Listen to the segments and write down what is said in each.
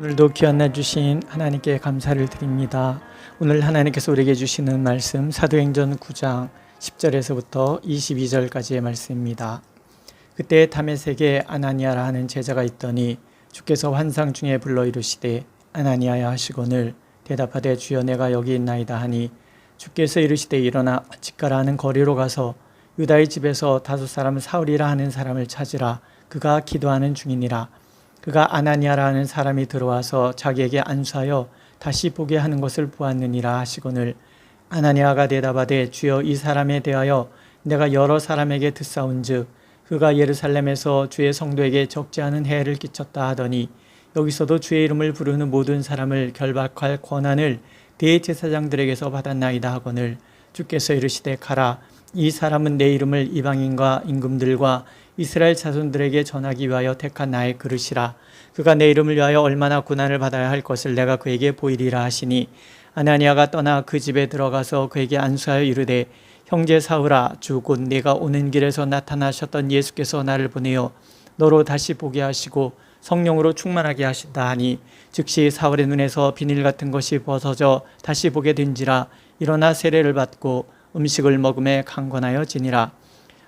오늘도 귀한 날 주신 하나님께 감사를 드립니다. 오늘 하나님께서 우리에게 주시는 말씀 사도행전 9장 10절에서부터 22절까지의 말씀입니다. 그때 다메섹에 아나니아라 하는 제자가 있더니 주께서 환상 중에 불러 이르시되 아나니아야 하시거늘 대답하되 주여 내가 여기 있나이다 하니 주께서 이르시되 일어나 직가라 하는 거리로 가서 유다의 집에서 다섯 사람 사울이라 하는 사람을 찾으라. 그가 기도하는 중이니라. 그가 아나니아라 하는 사람이 들어와서 자기에게 안수하여 다시 보게 하는 것을 보았느니라 하시거늘 아나니아가 대답하되 주여 이 사람에 대하여 내가 여러 사람에게 듣사온즉 그가 예루살렘에서 주의 성도에게 적지 않은 해를 끼쳤다 하더니 여기서도 주의 이름을 부르는 모든 사람을 결박할 권한을 대제사장들에게서 받았나이다 하거늘 주께서 이르시되 가라. 이 사람은 내 이름을 이방인과 임금들과 이스라엘 자손들에게 전하기 위하여 택한 나의 그릇이라. 그가 내 이름을 위하여 얼마나 고난을 받아야 할 것을 내가 그에게 보이리라 하시니 아나니아가 떠나 그 집에 들어가서 그에게 안수하여 이르되 형제 사울아 주 곧 내가 오는 길에서 나타나셨던 예수께서 나를 보내어 너로 다시 보게 하시고 성령으로 충만하게 하신다 하니 즉시 사울의 눈에서 비닐 같은 것이 벗어져 다시 보게 된지라. 일어나 세례를 받고 음식을 먹음에 강권하여 지니라.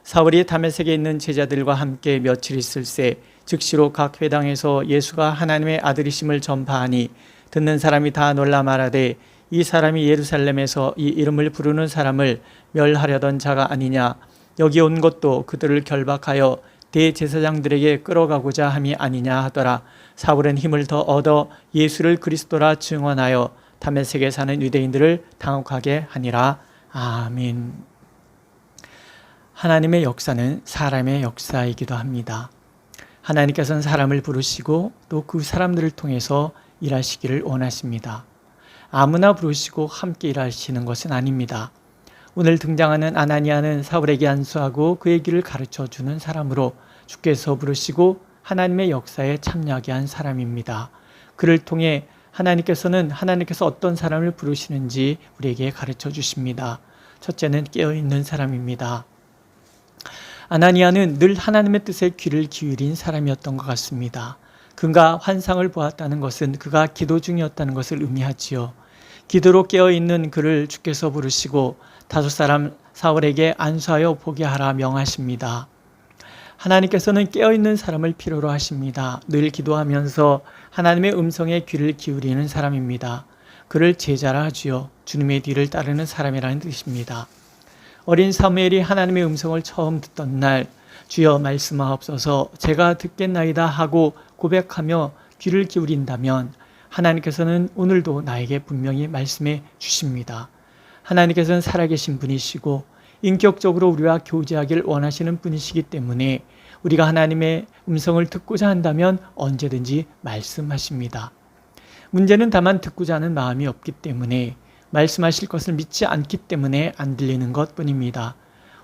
사울이 다메섹에 있는 제자들과 함께 며칠 있을새 즉시로 각 회당에서 예수가 하나님의 아들이심을 전파하니 듣는 사람이 다 놀라 말하되 이 사람이 예루살렘에서 이 이름을 부르는 사람을 멸하려던 자가 아니냐. 여기 온 것도 그들을 결박하여 대제사장들에게 끌어가고자 함이 아니냐 하더라. 사울은 힘을 더 얻어 예수를 그리스도라 증언하여 다메섹에 사는 유대인들을 당혹하게 하니라. 아멘. 하나님의 역사는 사람의 역사이기도 합니다. 하나님께서는 사람을 부르시고 또 그 사람들을 통해서 일하시기를 원하십니다. 아무나 부르시고 함께 일하시는 것은 아닙니다. 오늘 등장하는 아나니아는 사울에게 안수하고 그의 길을 가르쳐주는 사람으로 주께서 부르시고 하나님의 역사에 참여하게 한 사람입니다. 그를 통해 하나님께서 어떤 사람을 부르시는지 우리에게 가르쳐 주십니다. 첫째는 깨어있는 사람입니다. 아나니아는 늘 하나님의 뜻에 귀를 기울인 사람이었던 것 같습니다. 그가 환상을 보았다는 것은 그가 기도 중이었다는 것을 의미하지요. 기도로 깨어있는 그를 주께서 부르시고 다섯 사람 사울에게 안수하여 보게 하라 명하십니다. 하나님께서는 깨어있는 사람을 필요로 하십니다. 늘 기도하면서 하나님의 음성에 귀를 기울이는 사람입니다. 그를 제자라 하지요. 주님의 뒤를 따르는 사람이라는 뜻입니다. 어린 사무엘이 하나님의 음성을 처음 듣던 날 주여 말씀하옵소서 제가 듣겠나이다 하고 고백하며 귀를 기울인다면 하나님께서는 오늘도 나에게 분명히 말씀해 주십니다. 하나님께서는 살아계신 분이시고 인격적으로 우리와 교제하길 원하시는 분이시기 때문에 우리가 하나님의 음성을 듣고자 한다면 언제든지 말씀하십니다. 문제는 다만 듣고자 하는 마음이 없기 때문에 말씀하실 것을 믿지 않기 때문에 안 들리는 것뿐입니다.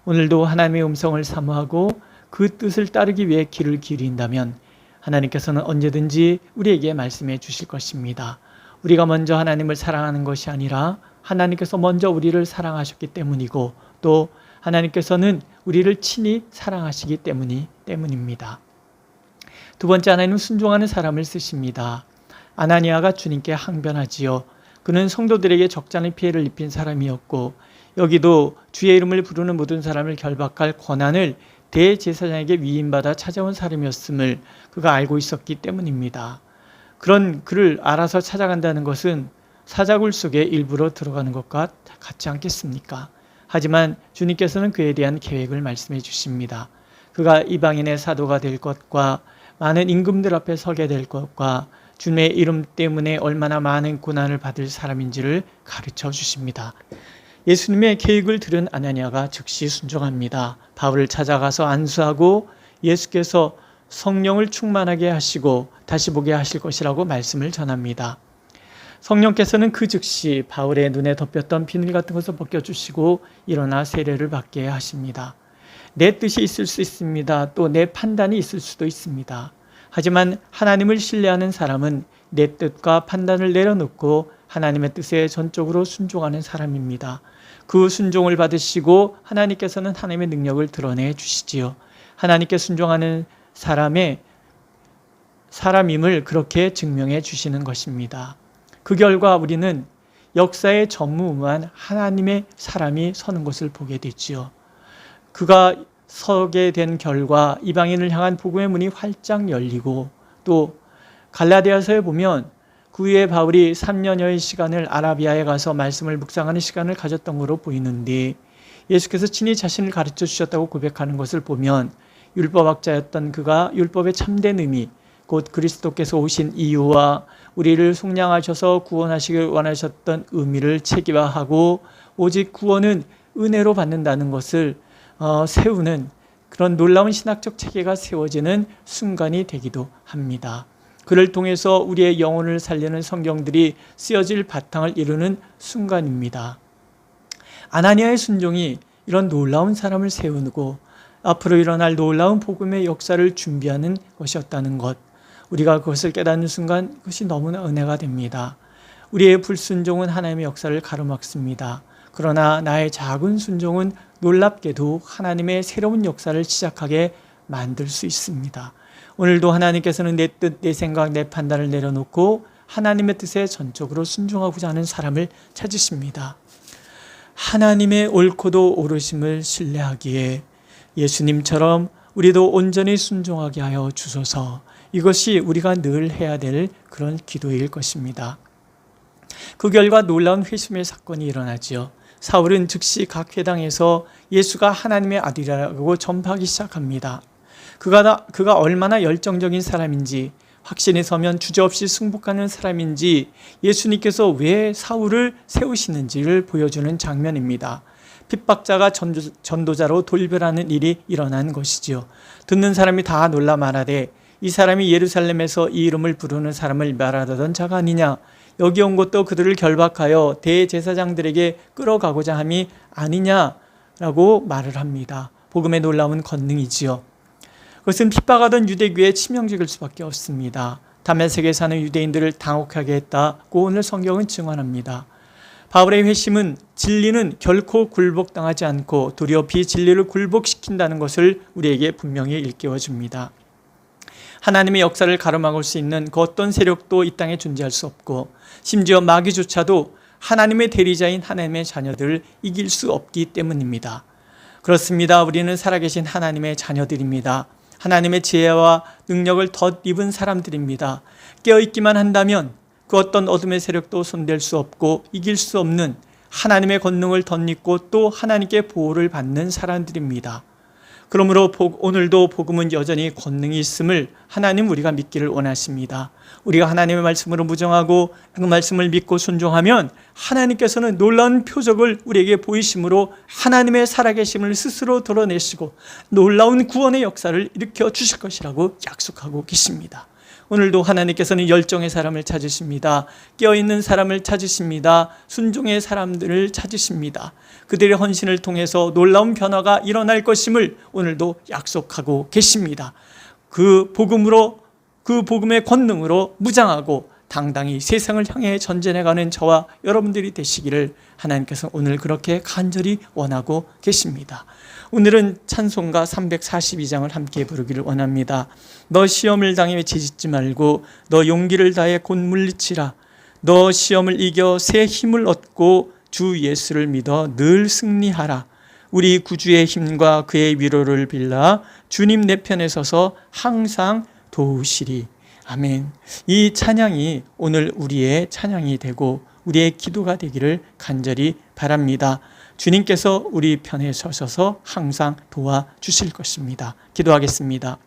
오늘도 하나님의 음성을 사모하고 그 뜻을 따르기 위해 귀를 기울인다면 하나님께서는 언제든지 우리에게 말씀해 주실 것입니다. 우리가 먼저 하나님을 사랑하는 것이 아니라 하나님께서 먼저 우리를 사랑하셨기 때문이고 또 하나님께서는 우리를 친히 사랑하시기 때문입니다. 두 번째, 하나님은 순종하는 사람을 쓰십니다. 아나니아가 주님께 항변하지요. 그는 성도들에게 적잖은 피해를 입힌 사람이었고 여기도 주의 이름을 부르는 모든 사람을 결박할 권한을 대제사장에게 위임받아 찾아온 사람이었음을 그가 알고 있었기 때문입니다. 그런 그를 알아서 찾아간다는 것은 사자굴 속에 일부러 들어가는 것과 같지 않겠습니까? 하지만 주님께서는 그에 대한 계획을 말씀해 주십니다. 그가 이방인의 사도가 될 것과 많은 임금들 앞에 서게 될 것과 주님의 이름 때문에 얼마나 많은 고난을 받을 사람인지를 가르쳐 주십니다. 예수님의 계획을 들은 아나니아가 즉시 순종합니다. 바울을 찾아가서 안수하고 예수께서 성령을 충만하게 하시고 다시 보게 하실 것이라고 말씀을 전합니다. 성령께서는 그 즉시 바울의 눈에 덮였던 비늘 같은 것을 벗겨주시고 일어나 세례를 받게 하십니다. 내 뜻이 있을 수 있습니다. 또 내 판단이 있을 수도 있습니다. 하지만 하나님을 신뢰하는 사람은 내 뜻과 판단을 내려놓고 하나님의 뜻에 전적으로 순종하는 사람입니다. 그 순종을 받으시고 하나님께서는 하나님의 능력을 드러내 주시지요. 하나님께 순종하는 사람의 사람임을 그렇게 증명해 주시는 것입니다. 그 결과 우리는 역사의 전무후무한 하나님의 사람이 서는 것을 보게 되지요. 그가 서게 된 결과 이방인을 향한 복음의 문이 활짝 열리고, 또 갈라디아서에 보면 그 후에 바울이 3년여의 시간을 아라비아에 가서 말씀을 묵상하는 시간을 가졌던 것으로 보이는데, 예수께서 친히 자신을 가르쳐 주셨다고 고백하는 것을 보면 율법학자였던 그가 율법의 참된 의미, 곧 그리스도께서 오신 이유와 우리를 속량하셔서 구원하시길 원하셨던 의미를 체계화하고 오직 구원은 은혜로 받는다는 것을 세우는 그런 놀라운 신학적 체계가 세워지는 순간이 되기도 합니다. 그를 통해서 우리의 영혼을 살리는 성경들이 쓰여질 바탕을 이루는 순간입니다. 아나니아의 순종이 이런 놀라운 사람을 세우고 앞으로 일어날 놀라운 복음의 역사를 준비하는 것이었다는 것, 우리가 그것을 깨닫는 순간 그것이 너무나 은혜가 됩니다. 우리의 불순종은 하나님의 역사를 가로막습니다. 그러나 나의 작은 순종은 놀랍게도 하나님의 새로운 역사를 시작하게 만들 수 있습니다. 오늘도 하나님께서는 내 뜻, 내 생각, 내 판단을 내려놓고 하나님의 뜻에 전적으로 순종하고자 하는 사람을 찾으십니다. 하나님의 옳고도 옳으심을 신뢰하기에 예수님처럼 우리도 온전히 순종하게 하여 주소서. 이것이 우리가 늘 해야 될 그런 기도일 것입니다. 그 결과 놀라운 회심의 사건이 일어나지요. 사울은 즉시 각 회당에서 예수가 하나님의 아들이라고 전파하기 시작합니다. 그가 얼마나 열정적인 사람인지, 확신에 서면 주저없이 승복하는 사람인지, 예수님께서 왜 사울을 세우시는지를 보여주는 장면입니다. 핍박자가 전도자로 돌변하는 일이 일어난 것이지요. 듣는 사람이 다 놀라 말하되 이 사람이 예루살렘에서 이 이름을 부르는 사람을 멸하던 자가 아니냐, 여기 온 것도 그들을 결박하여 대제사장들에게 끌어가고자 함이 아니냐라고 말을 합니다. 복음의 놀라운 권능이지요. 그것은 핍박하던 유대교의 치명적일 수밖에 없습니다. 다메섹에 사는 유대인들을 당혹하게 했다고 오늘 성경은 증언합니다. 바울의 회심은 진리는 결코 굴복당하지 않고 도리어 비진리를 굴복시킨다는 것을 우리에게 분명히 일깨워줍니다. 하나님의 역사를 가로막을 수 있는 그 어떤 세력도 이 땅에 존재할 수 없고, 심지어 마귀조차도 하나님의 대리자인 하나님의 자녀들을 이길 수 없기 때문입니다. 그렇습니다. 우리는 살아계신 하나님의 자녀들입니다. 하나님의 지혜와 능력을 덧입은 사람들입니다. 깨어있기만 한다면 그 어떤 어둠의 세력도 손댈 수 없고 이길 수 없는 하나님의 권능을 덧입고 또 하나님께 보호를 받는 사람들입니다. 그러므로 오늘도 복음은 여전히 권능이 있음을 하나님 우리가 믿기를 원하십니다. 우리가 하나님의 말씀으로 무정하고 그 말씀을 믿고 순종하면 하나님께서는 놀라운 표적을 우리에게 보이심으로 하나님의 살아계심을 스스로 드러내시고 놀라운 구원의 역사를 일으켜 주실 것이라고 약속하고 계십니다. 오늘도 하나님께서는 열정의 사람을 찾으십니다. 깨어있는 사람을 찾으십니다. 순종의 사람들을 찾으십니다. 그들의 헌신을 통해서 놀라운 변화가 일어날 것임을 오늘도 약속하고 계십니다. 그 복음의 권능으로 무장하고 당당히 세상을 향해 전진해가는 저와 여러분들이 되시기를 하나님께서 오늘 그렇게 간절히 원하고 계십니다. 오늘은 찬송가 342장을 함께 부르기를 원합니다. 너 시험을 당해 지짓지 말고 너 용기를 다해 곧 물리치라. 너 시험을 이겨 새 힘을 얻고 주 예수를 믿어 늘 승리하라. 우리 구주의 힘과 그의 위로를 빌라 주님 내 편에 서서 항상 도우시리. 아멘. 이 찬양이 오늘 우리의 찬양이 되고 우리의 기도가 되기를 간절히 바랍니다. 주님께서 우리 편에 서셔서 항상 도와주실 것입니다. 기도하겠습니다.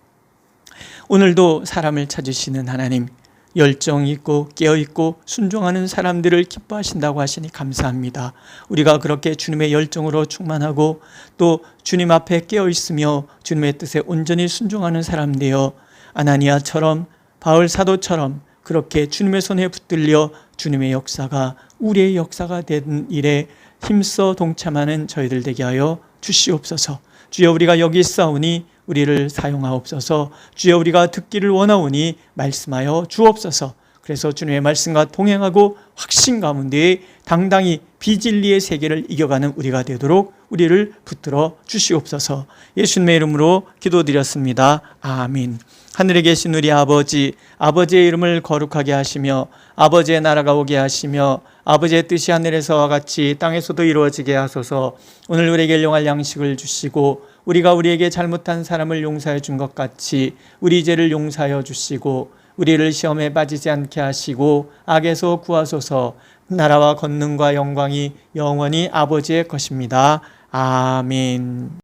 오늘도 사람을 찾으시는 하나님, 열정 있고 깨어있고 순종하는 사람들을 기뻐하신다고 하시니 감사합니다. 우리가 그렇게 주님의 열정으로 충만하고 또 주님 앞에 깨어있으며 주님의 뜻에 온전히 순종하는 사람 되어 아나니아처럼 바울 사도처럼 그렇게 주님의 손에 붙들려 주님의 역사가 우리의 역사가 된 일에 힘써 동참하는 저희들 되게 하여 주시옵소서. 주여 우리가 여기 있사오니 우리를 사용하옵소서. 주여 우리가 듣기를 원하오니 말씀하여 주옵소서. 그래서 주님의 말씀과 동행하고 확신 가운데 당당히 비진리의 세계를 이겨가는 우리가 되도록 우리를 붙들어 주시옵소서. 예수님의 이름으로 기도드렸습니다. 아멘. 하늘에 계신 우리 아버지, 아버지의 이름을 거룩하게 하시며 아버지의 나라가 오게 하시며 아버지의 뜻이 하늘에서와 같이 땅에서도 이루어지게 하소서. 오늘 우리에게 일용할 양식을 주시고 우리가 우리에게 잘못한 사람을 용서해 준 것 같이 우리 죄를 용서하여 주시고 우리를 시험에 빠지지 않게 하시고 악에서 구하소서. 나라와 권능과 영광이 영원히 아버지의 것입니다. 아멘.